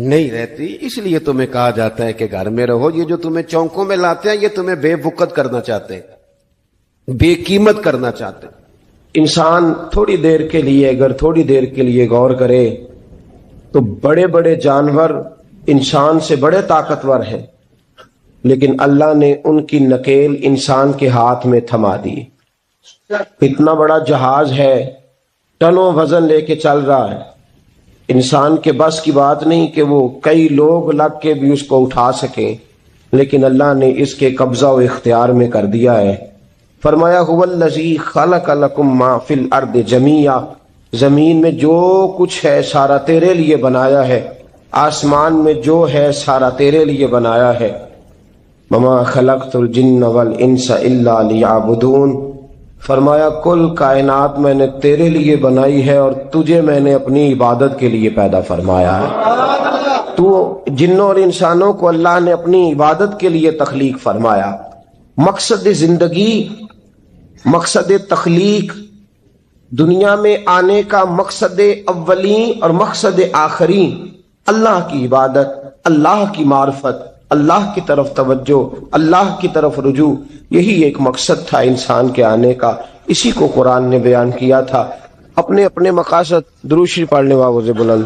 نہیں رہتی. اس لیے تمہیں کہا جاتا ہے کہ گھر میں رہو. یہ جو تمہیں چوکوں میں لاتے ہیں یہ تمہیں بے وقت کرنا چاہتے ہیں، بے قیمت کرنا چاہتے ہیں. انسان تھوڑی دیر کے لیے، اگر تھوڑی دیر کے لیے غور کرے تو بڑے بڑے جانور انسان سے بڑے طاقتور ہیں، لیکن اللہ نے ان کی نکیل انسان کے ہاتھ میں تھما دی. اتنا بڑا جہاز ہے، ٹنوں وزن لے کے چل رہا ہے. انسان کے بس کی بات نہیں کہ وہ کئی لوگ لگ کے بھی اس کو اٹھا سکیں، لیکن اللہ نے اس کے قبضہ و اختیار میں کر دیا ہے. فرمایا هو الذی خلق لکم ما فی الارض جمیعا، زمین میں جو کچھ ہے سارا تیرے لیے بنایا ہے، آسمان میں جو ہے سارا تیرے لیے بنایا ہے. وما خلقت الجن والانس الا لیعبدون، فرمایا کل کائنات میں نے تیرے لیے بنائی ہے اور تجھے میں نے اپنی عبادت کے لیے پیدا فرمایا ہے. تو جنوں اور انسانوں کو اللہ نے اپنی عبادت کے لیے تخلیق فرمایا. مقصد زندگی، مقصد تخلیق، دنیا میں آنے کا مقصد اولین اور مقصد آخری اللہ کی عبادت، اللہ کی معرفت، اللہ کی طرف توجہ، اللہ کی طرف رجوع. یہی ایک مقصد تھا انسان کے آنے کا. اسی کو قرآن نے بیان کیا تھا. اپنے اپنے مقاصد. درود شریف پڑھنے والے بلند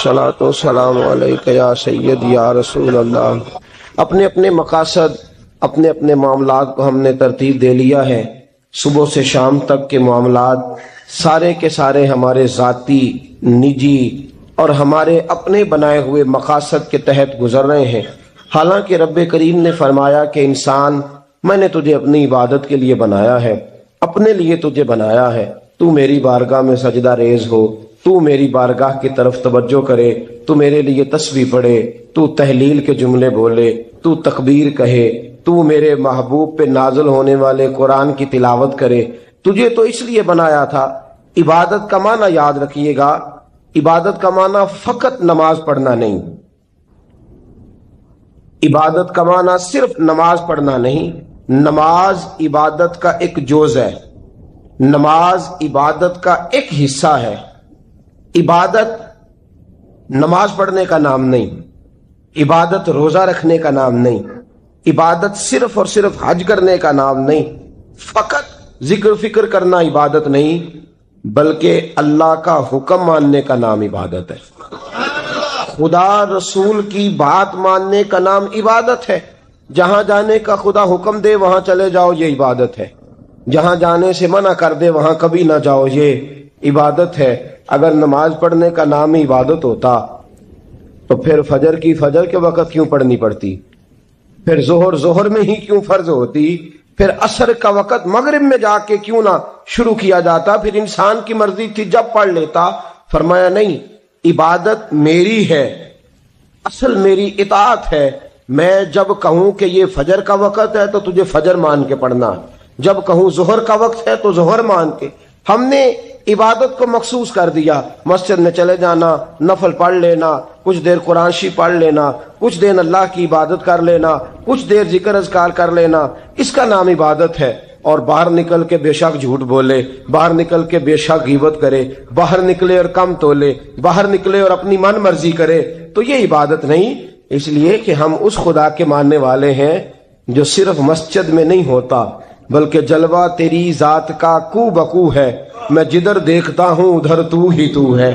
صلاۃ و سلام علیک یا سید یا رسول اللہ. اپنے اپنے مقاصد، اپنے اپنے معاملات کو ہم نے ترتیب دے لیا ہے. صبح سے شام تک کے معاملات سارے کے سارے ہمارے ذاتی، نجی اور ہمارے اپنے بنائے ہوئے مقاصد کے تحت گزر رہے ہیں، حالانکہ رب کریم نے فرمایا کہ انسان میں نے تجھے اپنی عبادت کے لیے بنایا ہے، اپنے لیے تجھے بنایا ہے، تو میری بارگاہ میں سجدہ ریز ہو، تو میری بارگاہ کی طرف توجہ کرے، تو میرے لیے تسبیح پڑھے، تو تحلیل کے جملے بولے، تو تکبیر کہے، تو میرے محبوب پہ نازل ہونے والے قرآن کی تلاوت کرے۔ تجھے تو اس لیے بنایا تھا۔ عبادت کا معنی یاد رکھیے گا، عبادت کا معنی فقط نماز پڑھنا نہیں، عبادت کا معنی صرف نماز پڑھنا نہیں، نماز عبادت کا ایک جز ہے، نماز عبادت کا ایک حصہ ہے۔ عبادت نماز پڑھنے کا نام نہیں، عبادت روزہ رکھنے کا نام نہیں، عبادت صرف اور صرف حج کرنے کا نام نہیں، فقط ذکر فکر کرنا عبادت نہیں، بلکہ اللہ کا حکم ماننے کا نام عبادت ہے، خدا رسول کی بات ماننے کا نام عبادت ہے۔ جہاں جانے کا خدا حکم دے وہاں چلے جاؤ، یہ عبادت ہے۔ جہاں جانے سے منع کر دے وہاں کبھی نہ جاؤ، یہ عبادت ہے۔ اگر نماز پڑھنے کا نام ہی عبادت ہوتا تو پھر فجر کی فجر کے وقت کیوں پڑھنی پڑتی، پھر ظہر میں ہی کیوں فرض ہوتی، پھر عصر کا وقت مغرب میں جا کے کیوں نہ شروع کیا جاتا، پھر انسان کی مرضی تھی جب پڑھ لیتا۔ فرمایا نہیں، عبادت میری ہے، اصل میری اطاعت ہے۔ میں جب کہوں کہ یہ فجر کا وقت ہے تو تجھے فجر مان کے پڑھنا، جب کہوں ظہر کا وقت ہے تو ظہر مان کے۔ ہم نے عبادت کو مخصوص کر دیا، مسجد میں چلے جانا، نفل پڑھ لینا، کچھ دیر قرآن شریف پڑھ لینا، کچھ دیر اللہ کی عبادت کر لینا، کچھ دیر ذکر اذکار کر لینا، اس کا نام عبادت ہے۔ اور باہر نکل کے بے شک جھوٹ بولے، باہر نکل کے بے شک غیبت کرے، باہر نکلے اور کم تولے، باہر نکلے اور اپنی من مرضی کرے، تو یہ عبادت نہیں۔ اس لیے کہ ہم اس خدا کے ماننے والے ہیں جو صرف مسجد میں نہیں ہوتا، بلکہ جلوہ تیری ذات کا کو بکو ہے، میں جدھر دیکھتا ہوں ادھر تو ہی تو ہے۔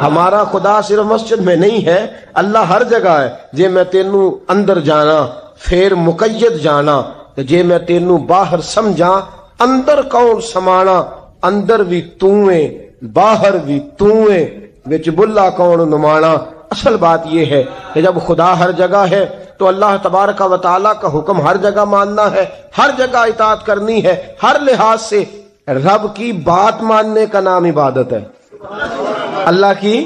ہمارا خدا صرف مسجد میں نہیں ہے، اللہ ہر جگہ ہے۔ جے میں تینوں اندر جانا پھر مقید جانا، جے میں تینوں باہر سمجھا اندر کون سمانا، اندر بھی تویں باہر بھی تویں وچ بلا کون نمانا۔ اصل بات یہ ہے کہ جب خدا ہر جگہ ہے تو اللہ تبارک و تعالیٰ کا حکم ہر جگہ ماننا ہے، ہر جگہ اطاعت کرنی ہے، ہر لحاظ سے۔ رب کی بات ماننے کا نام عبادت ہے، اللہ کی،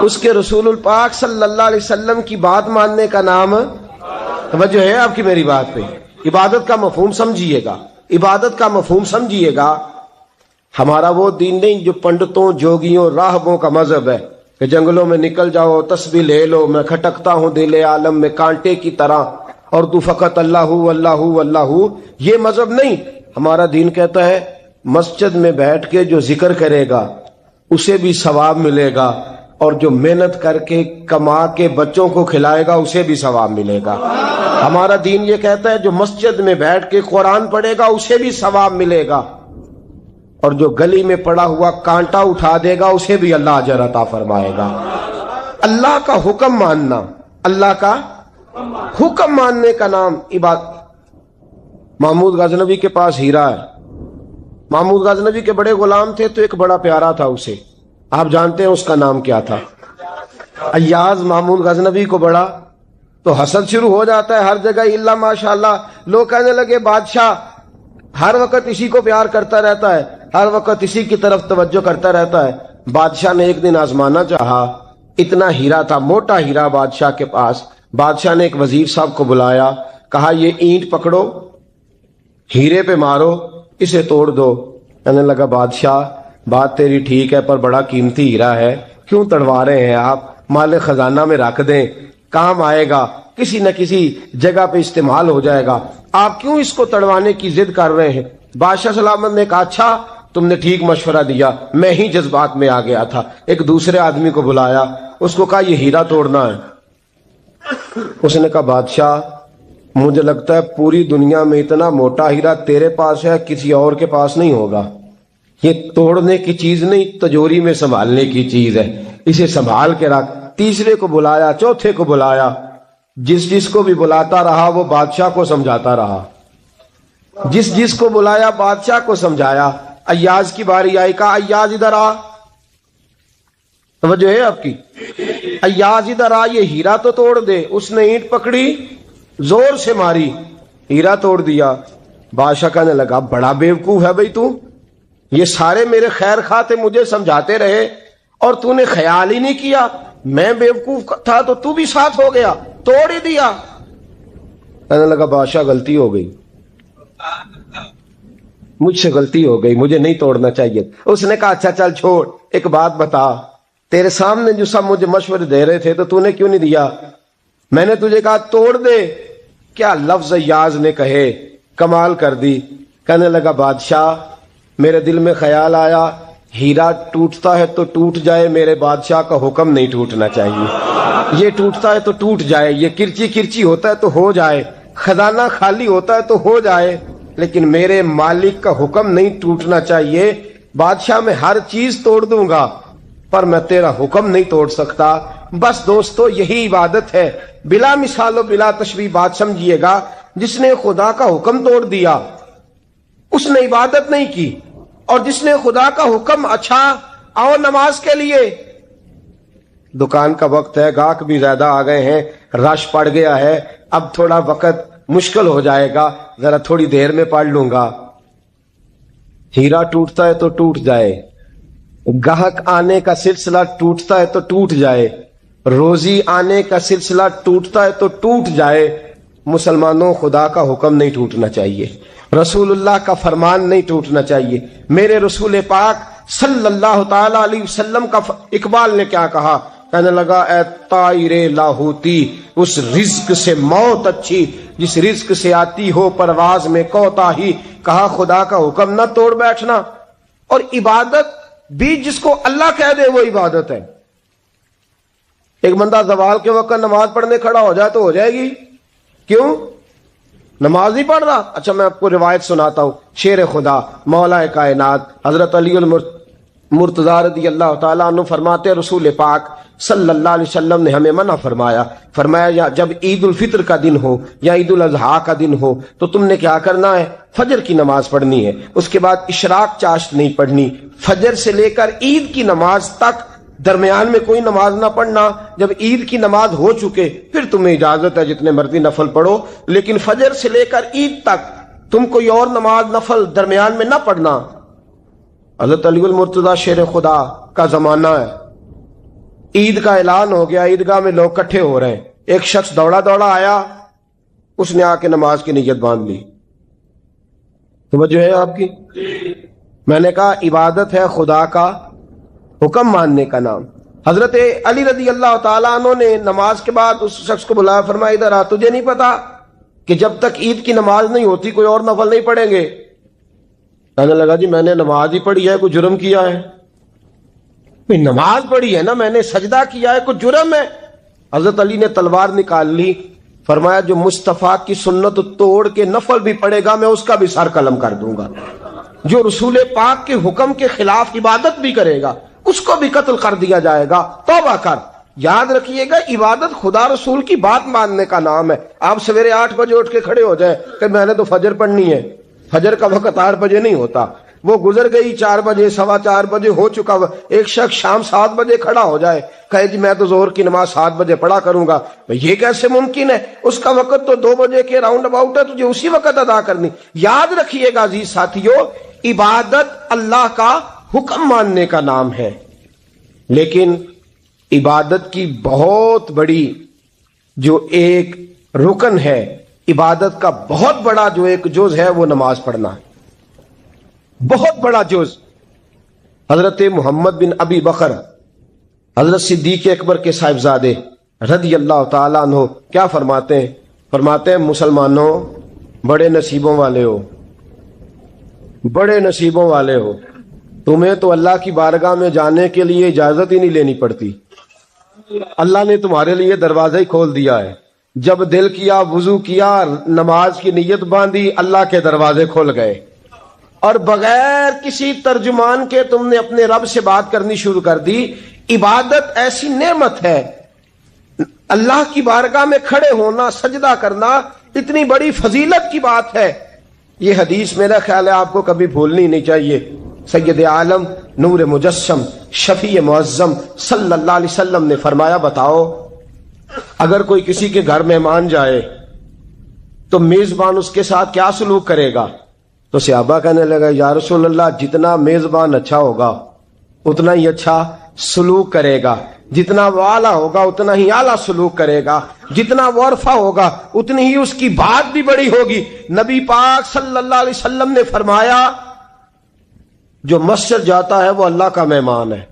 اس کے رسول الپاک صلی اللہ علیہ وسلم کی بات ماننے کا نام، توجہ ہے آپ کی میری بات پہ؟ عبادت کا مفہوم سمجھیے گا، عبادت کا مفہوم سمجھیے گا۔ ہمارا وہ دین نہیں جو پنڈتوں جوگیوں راہبوں کا مذہب ہے کہ جنگلوں میں نکل جاؤ تسبیح لے لو، میں کھٹکتا ہوں دل عالم میں کانٹے کی طرح اور تو فقط اللہ اللہ اللہ۔ یہ مذہب نہیں۔ ہمارا دین کہتا ہے مسجد میں بیٹھ کے جو ذکر کرے گا اسے بھی ثواب ملے گا، اور جو محنت کر کے کما کے بچوں کو کھلائے گا اسے بھی ثواب ملے گا۔ ہمارا دین یہ کہتا ہے جو مسجد میں بیٹھ کے قرآن پڑھے گا اسے بھی ثواب ملے گا، اور جو گلی میں پڑا ہوا کانٹا اٹھا دے گا اسے بھی اللہ اجر عطا فرمائے گا۔ اللہ کا حکم ماننا، اللہ کا حکم ماننے کا نام عبادت۔ محمود غزنوی کے پاس ہیرا ہے، محمود غزنوی کے بڑے غلام تھے تو ایک بڑا پیارا تھا اسے، آپ جانتے ہیں اس کا نام کیا تھا؟ ایاز محمود غزنوی کو بڑا تو حسد شروع ہو جاتا ہے ہر جگہ، اللہ ماشاءاللہ۔ لوگ کہنے لگے بادشاہ ہر وقت اسی کو پیار کرتا رہتا ہے، ہر وقت اسی کی طرف توجہ کرتا رہتا ہے۔ بادشاہ نے ایک دن آزمانا چاہا، اتنا ہیرا تھا، موٹا ہیرا بادشاہ کے پاس۔ بادشاہ نے ایک وزیر صاحب کو بلایا، کہا یہ اینٹ پکڑو، ہیرے پہ مارو، اسے توڑ دو۔ کہنے لگا بادشاہ بات تیری ٹھیک ہے پر بڑا قیمتی ہیرا ہے، کیوں تڑوا رہے ہیں آپ؟ مال خزانہ میں رکھ دیں، کام آئے گا، کسی نہ کسی جگہ پہ استعمال ہو جائے گا، آپ کیوں اس کو تڑوانے کی ضد کر رہے ہیں؟ بادشاہ سلامت نے کہا اچھا تم نے ٹھیک مشورہ دیا، میں ہی جذبات میں آ گیا تھا۔ ایک دوسرے آدمی کو بلایا، اس کو کہا یہ ہیرا توڑنا ہے۔ اس نے کہا بادشاہ مجھے لگتا ہے پوری دنیا میں اتنا موٹا ہیرا تیرے پاس ہے، کسی اور کے پاس نہیں ہوگا، یہ توڑنے کی چیز نہیں تجوری میں سنبھالنے کی چیز ہے، اسے سنبھال کے رکھ۔ تیسرے کو بلایا، چوتھے کو بلایا، جس کو بھی بلاتا رہا وہ بادشاہ کو سمجھاتا رہا، جس کو بلایا بادشاہ کو سمجھایا۔ ایاز کی باری آئی، کہا ایاز ادھر آ۔ توجہ ہے آپ کی؟ ایاز ادھر آ، یہ ہیرا تو توڑ دے. اس نے اینٹ پکڑی، زور سے ماری، ہیرا توڑ دیا. بادشاہ کہنے لگا بڑا بیوقوف ہے بھائی تو، یہ سارے میرے خیر خواہ تھے، مجھے سمجھاتے رہے اور تو نے خیال ہی نہیں کیا. میں بیوقوف تھا تو بھی ساتھ ہو گیا، توڑ ہی دیا. کہنے لگا بادشاہ غلطی ہو گئی، مجھ سے غلطی ہو گئی، مجھے نہیں توڑنا چاہیے. اس نے کہا اچھا چل چھوڑ، ایک بات بتا، تیرے سامنے جو سب مجھے مشورے دے رہے تھے تو نے کیوں نہیں دیا؟ میں نے تجھے کہا توڑ دے. کیا لفظ ایاز نے کہے، کمال کر دی. کہنے لگا بادشاہ میرے دل میں خیال آیا ہیرا ٹوٹتا ہے تو ٹوٹ جائے، میرے بادشاہ کا حکم نہیں ٹوٹنا چاہیے. یہ ٹوٹتا ہے تو ٹوٹ جائے، یہ کرچی کرچی ہوتا ہے تو ہو جائے، خزانہ خالی ہوتا ہے تو ہو جائے، لیکن میرے مالک کا حکم نہیں ٹوٹنا چاہیے. بادشاہ میں ہر چیز توڑ دوں گا پر میں تیرا حکم نہیں توڑ سکتا. بس دوستو یہی عبادت ہے، بلا مثال و بلا تشبیہ بات سمجھیے گا. جس نے خدا کا حکم توڑ دیا اس نے عبادت نہیں کی، اور جس نے خدا کا حکم اچھا آؤ نماز کے لیے، دکان کا وقت ہے، گاہک بھی زیادہ آ گئے ہیں، رش پڑ گیا ہے، اب تھوڑا وقت مشکل ہو جائے گا، ذرا تھوڑی دیر میں پڑھ لوں گا. ہیرا ٹوٹتا ہے تو ٹوٹ جائے، گاہک آنے کا سلسلہ ٹوٹتا ہے تو ٹوٹ جائے، روزی آنے کا سلسلہ ٹوٹتا ہے تو ٹوٹ جائے. مسلمانوں خدا کا حکم نہیں ٹوٹنا چاہیے، رسول اللہ کا فرمان نہیں ٹوٹنا چاہیے. میرے رسول پاک صلی اللہ تعالی علیہ وسلم کا اقبال نے کیا کہا؟ کہنے لگا اے طائر لاہوتی، اس رزق سے موت اچھی جس رزق سے آتی ہو پرواز میں کوتاہی. کہا خدا کا حکم نہ توڑ بیٹھنا. اور عبادت بھی جس کو اللہ کہہ دے وہ عبادت ہے. ایک بندہ زوال کے وقت نماز پڑھنے کھڑا ہو جائے تو ہو جائے گی، کیوں؟ نماز نہیں پڑھ رہا. اچھا میں آپ کو روایت سناتا ہوں. شیر خدا مولا کائنات حضرت علی المرتضی رضی اللہ تعالیٰ عنہ فرماتے رسول پاک صلی اللہ علیہ وسلم نے ہمیں منع فرمایا جب عید الفطر کا دن ہو یا عید الاضحیٰ کا دن ہو تو تم نے کیا کرنا ہے؟ فجر کی نماز پڑھنی ہے، اس کے بعد اشراق چاشت نہیں پڑھنی، فجر سے لے کر عید کی نماز تک درمیان میں کوئی نماز نہ پڑھنا. جب عید کی نماز ہو چکے پھر تمہیں اجازت ہے جتنے مرضی نفل پڑھو، لیکن فجر سے لے کر عید تک تم کوئی اور نماز نفل درمیان میں نہ پڑھنا. حضرت علی المرتضی شیر خدا کا زمانہ ہے، عید کا اعلان ہو گیا، عیدگاہ میں لوگ کٹھے ہو رہے ہیں. ایک شخص دوڑا آیا، اس نے آ کے نماز کی نیت باندھ لی. توجہ ہے آپ کی؟ میں نے کہا عبادت ہے خدا کا حکم ماننے کا نام. حضرت علی رضی اللہ تعالیٰ عنہ نے نماز کے بعد اس شخص کو بلایا، فرمایا ادھر آ، تجھے نہیں پتا کہ جب تک عید کی نماز نہیں ہوتی کوئی اور نفل نہیں پڑھیں گے؟ کہنے لگا جی میں نے نماز ہی پڑھی ہے، کوئی جرم کیا ہے؟ نماز پڑھی ہے نا، میں نے سجدہ کیا ہے، کوئی جرم ہے؟ حضرت علی نے تلوار نکال لی، فرمایا جو مصطفیٰ کی سنت توڑ کے نفل بھی پڑھے گا میں اس کا بھی سر قلم کر دوں گا. جو رسول پاک کے حکم کے خلاف عبادت بھی کرے گا اس کو بھی قتل کر دیا جائے گا. توبہ کر. یاد رکھیے گا عبادت خدا رسول کی بات ماننے کا نام ہے. آپ سویرے 8 بجے اٹھ کے کھڑے ہو جائیں کہ میں نے تو فجر پڑھنی ہے، فجر کا وقت 8 بجے نہیں ہوتا، وہ گزر گئی 4 بجے، 4:15 بجے ہو چکا. ایک شخص شام 7 بجے کھڑا ہو جائے کہے جی میں تو ظہر کی نماز 7 بجے پڑھا کروں گا، یہ کیسے ممکن ہے؟ اس کا وقت تو 2 بجے کے راؤنڈ اباؤٹ ہے، تجھے اسی وقت ادا کرنی. یاد رکھیے گا عزیز ساتھیو، عبادت اللہ کا حکم ماننے کا نام ہے، لیکن عبادت کی بہت بڑی جو ایک رکن ہے، عبادت کا بہت بڑا جو ایک جز ہے وہ نماز پڑھنا ہے، بہت بڑا جز. حضرت محمد بن ابی بکر حضرت صدیق اکبر کے صاحبزادے رضی اللہ تعالیٰ عنہ کیا فرماتے ہیں مسلمانوں بڑے نصیبوں والے ہو، بڑے نصیبوں والے ہو، تمہیں تو اللہ کی بارگاہ میں جانے کے لیے اجازت ہی نہیں لینی پڑتی، اللہ نے تمہارے لیے دروازہ ہی کھول دیا ہے. جب دل کیا، وضو کیا، نماز کی نیت باندھی، اللہ کے دروازے کھل گئے، اور بغیر کسی ترجمان کے تم نے اپنے رب سے بات کرنی شروع کر دی. عبادت ایسی نعمت ہے، اللہ کی بارگاہ میں کھڑے ہونا، سجدہ کرنا اتنی بڑی فضیلت کی بات ہے. یہ حدیث میرا خیال ہے آپ کو کبھی بھولنی نہیں چاہیے. سید عالم نور مجسم شفیع معظم صلی اللہ علیہ وسلم نے فرمایا بتاؤ اگر کوئی کسی کے گھر مہمان جائے تو میزبان اس کے ساتھ کیا سلوک کرے گا؟ تو صحابہ کہنے لگا یا رسول اللہ جتنا میزبان اچھا ہوگا اتنا ہی اچھا سلوک کرے گا، جتنا وہ اعلیٰ ہوگا اتنا ہی اعلیٰ سلوک کرے گا، جتنا وہ عرفہ ہوگا اتنی ہی اس کی بات بھی بڑی ہوگی۔ نبی پاک صلی اللہ علیہ وسلم نے فرمایا جو مسجد جاتا ہے وہ اللہ کا مہمان ہے،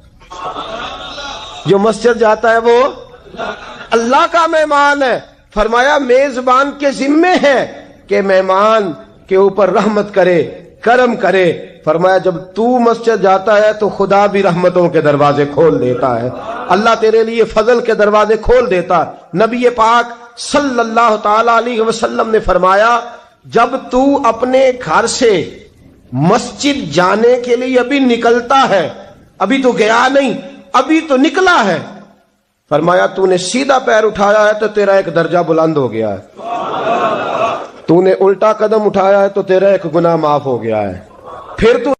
جو مسجد جاتا ہے وہ اللہ کا مہمان ہے۔ فرمایا میزبان کے ذمے ہے کہ مہمان کے اوپر رحمت کرے، کرم کرے۔ فرمایا جب تو مسجد جاتا ہے تو خدا بھی رحمتوں کے دروازے کھول دیتا ہے، اللہ تیرے لیے فضل کے دروازے کھول دیتا ہے۔ نبی پاک صلی اللہ تعالی علیہ وسلم نے فرمایا جب تو اپنے گھر سے مسجد جانے کے لیے ابھی نکلتا ہے، ابھی تو گیا نہیں، ابھی تو نکلا ہے، فرمایا تو نے سیدھا پیر اٹھایا ہے تو تیرا ایک درجہ بلند ہو گیا ہے، تو نے الٹا قدم اٹھایا ہے تو تیرا ایک گناہ معاف ہو گیا ہے، پھر تو